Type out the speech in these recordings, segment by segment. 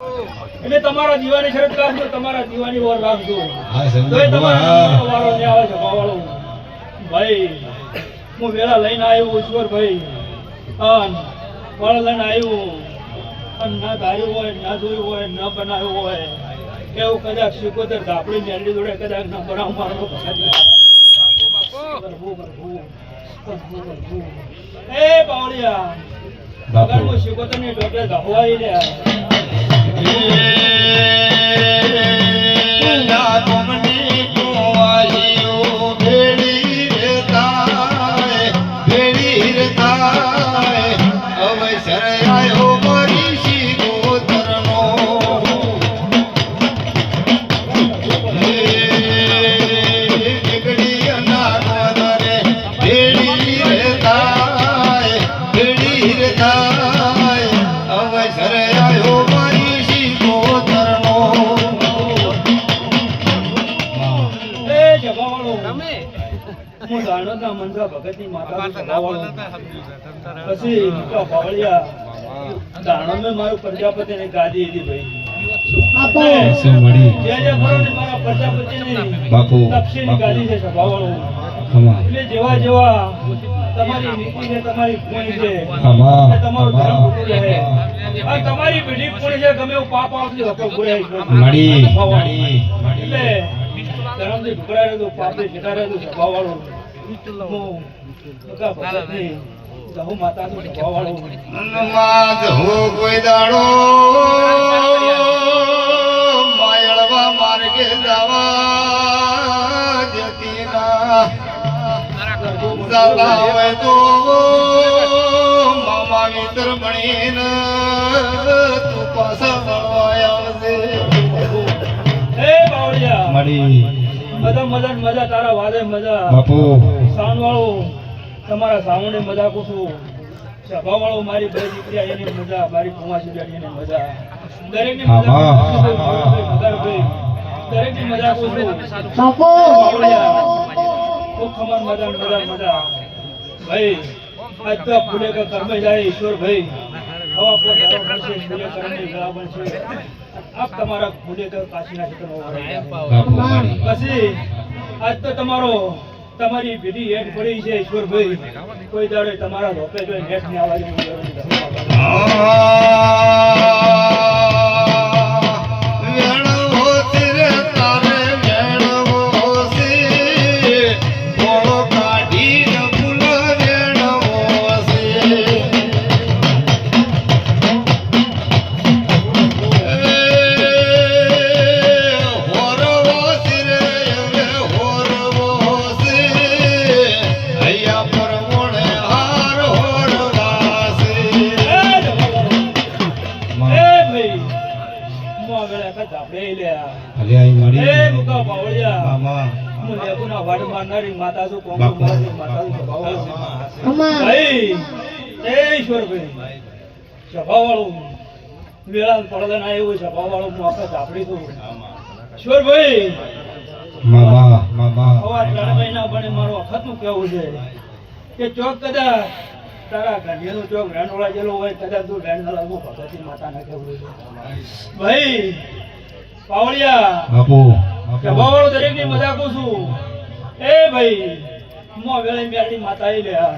એટલે તમારા દીવાની શરત રાખજો, તમારા દીવાની વાર રાખજો. તોય તમારો વારો ને આવે છે ભાવાળો. ભાઈ હું વેળા લઈને આવ્યો ઈશ્વરભાઈ, વાળા લઈને આવ્યો અને ના ધાર્યું હોય, ના જોયું હોય, ન બનાવ્યું હોય એવું કદાચ શીખોતર ધાપડી મેરડી જોડે કદાચ ના બનાવ મારો એ બાવળિયા અગર હું શીખોતર ની ડોક્ટર ધાપવાઈ રહ્યા ભગતની માતા પછી દાણો મેં મારું પ્રજાપતિ ને ગાદી હતી ભાઈ મારા પ્રજાપતિ ની તપસીની ગાદી છે સભાવાળો. એટલે જેવા જેવા તમારી નીતિ છે, તમારી પૂણી છે, તમારું ધર્મ ખોટું રહે, આ તમારી પેઢી પૂણી છે, ગમે એવું પાપ આવશે હતો એટલે ધર્મથી ઢુકડા રહેતું, પાપથી ઠેકા રહેતું સભાવાળો. કોઈ દાડો માયળવા માર્ગે જવા જતી ના હોય તો મામા મિત્ર બનીને તું પાછા મળવા આવશે. બધા મજા મજા તારા વાદે મજા સાઉન્ડ વાળો તમારા સાઉન્ડ મજા પૂછું, સભા વાળો મારી બે દીકરી એની મજા, મારી કુમાસી બેઠી એની મજા, દરેક ની મજા દરેક ની મજા પૂછું ખૂબ ખબર મજા મજા મજા ભાઈ. આજ તો ફૂલે કે કર્મે જાય ઈશ્વર ભાઈ, હવા પર ધારો બનશે, ફૂલે કર્મે ગળા બનશે. આપ તમારા ફૂલે કે કાશીના ક્ષેત્રમાં પછી આજ તો તમારી પેઢી હેઠ પડી છે ઈશ્વરભાઈ. કોઈ દાડે તમારા રોપે જોઈ નેટ ની આવાજ માતા છું સભા વાળું વેળા પડે ના એવું સભા વાળું હું આખા ઝાપડી છું ઈશ્વરભાઈ. 3 મહિના બને મારું વખત નું કેવું છે કે ચોક કદાચ તારા ઘંટીનું ચોક રેણોળા જેલો હોય, કદાચ તું રેણોળા હું ભગવતી માતા ના કેવું છે ભાઈ. પાવળિયા સભા વાળું દરેક ની મજાક છું એ ભાઈ. મો વેળે મેરડી માતા આવી રહ્યા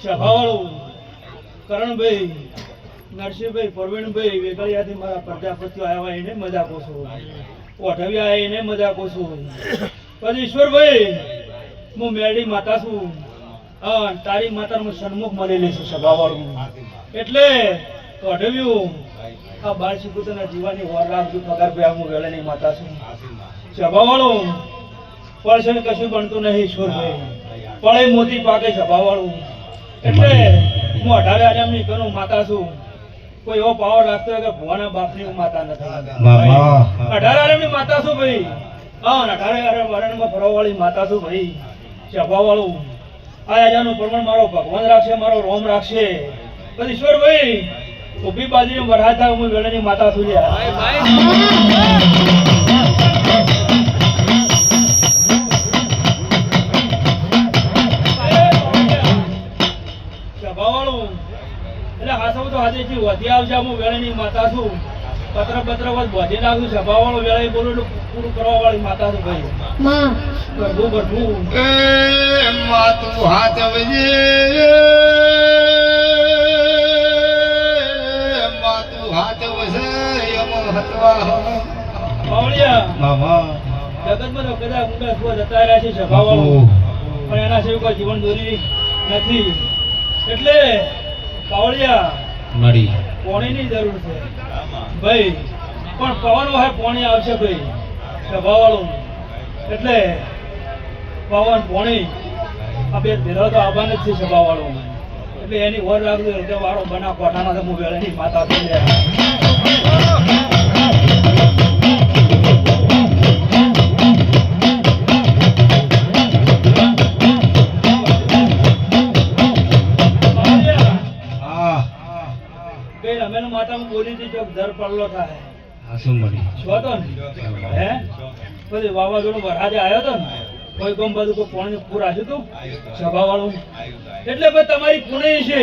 સભાવાળું કરણભાઈ, નરસિંહભાઈ, પ્રવીણભાઈ વેગળિયાથી મારા પ્રજાપતિઓ આવ્યા એને મજા પૂછું, ઓઢવ્યા એને મજા પૂછું. પછી ઈશ્વરભાઈ હું મેરડી માતા છું, તારી માતાનું સન્મુખ મળેલી છું સભાવાળું. એટલે ઓઢવ્યું આ બાળસી પુત્રના જીવાની વાર રાખજો પગાર ભાઈ હું વેળાની માતા છું સભાવાળું. પડશે કશું બનતું નહીં ઈશ્વરભાઈ, પડે મોતી પાકે સભાવાળું. એટલે હું 18 આયામની કનું માતા છું. કોઈ એવો પાવર રાખતો હોય કે ભુવાના બાપની હું માતા નથી. 18 આયામની માતા છું ભાઈ. 18 આયામ વરણમાં ફરવાવાળી માતા છું ભાઈ. સભાવાળું આ રાજાનું પ્રમાણ મારો ભગવાન રાખશે, મારો રોમ રાખશે. પછી ઈશ્વરભાઈ ઊભી બાજુને વરાતા હું વેળાની માતા છું લ્યા. સભાવાળું એટલે હાસવ તો હાથે થી વધી આવશે. હું વેળાની માતા છું. પત્ર વધ વધી નાખું. સભાવાળો વેળાએ બોલું એટલે પૂરું કરવા વાળી માતા છું ભાઈ. ગરબું એ માતું હાચવજે, માતું હાચવશે એમ હતવા બાવળિયા મામા જગતમાં તો કદાચ ઊંડા સુવા જતા રહ્યા છે સભાવાળો, પણ એના સિવાય કોઈ જીવન દોરી નથી. એટલે બાવળિયા મળી પોણીની જરૂર છે ભાઈ, પણ પવન હોય પોણી આવશે ભાઈ સભાવાળું. એટલે પવન પોણી આ બે ભેરા તો આવવાના જ છે સભાવાળો. એટલે એની વર રાખજો હૃદય વાળો બના કોઠાના તો હું વેળાની માતા થઈ જાય. માતામાં બોલી હતી ચોક દર પડલો થાય હાસુ મળી છો તો ને હે પછી વાવાઝોડું વરસાદે આવ્યો તો ને કોઈ ગમ બધું કોઈ પાણી પૂર આવ્યું હતું સભા વાળું. એટલે ભાઈ તમારી પુણે છે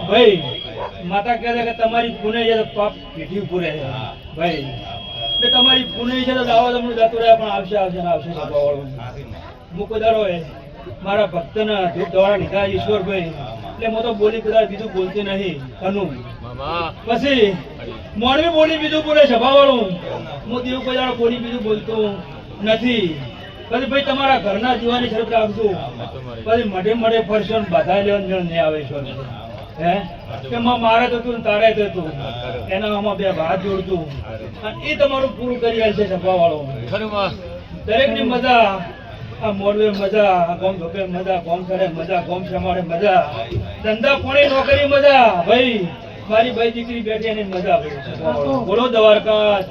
ભાઈ. માતા કહે છે કે તમારી પુણે છે તો પાપ પીઠી પૂરે છે ભાઈ. એટલે તમારી પુણે છે તો દાવા તમને જતું રહ્યા, પણ આવશે આવશે ને આવશે સભા વાળું. મૂકો દાડો એ મારા ભક્તના ધૂપ દોડા લીધા ઈશ્વરભાઈ. એટલે હું તો બોલી કદાચ બીજું બોલતી નહીં કનું. પછી મોરબી બોલી બીજું બોલે સભાવાળું. હું દેવ કોઈ દાડો બોલી બીજું બોલતો નથી. પછી ભાઈ તમારા ઘરના જીવાની શરત રાખજો. પછી મઢે મઢે ફરશો ને બધા લેવાનું મેળ નહીં આવે છો હે કે મારે તો તું તારે તો તું એના આમાં બે હાથ જોડતું અને એ તમારું પૂરું કરી આલ છે સભાવાળો. દરેકની મજા આ મોરબે મજા, આ ગોમ ધોકે મજા, ગોમ કરે મજા, ગોમ સમાડે મજા, ધંધા પોણી નોકરી મજા ભાઈ. મારી ભાઈ દીકરી બેઠી એની મજા ભાઈ. બોલો દ્વારકા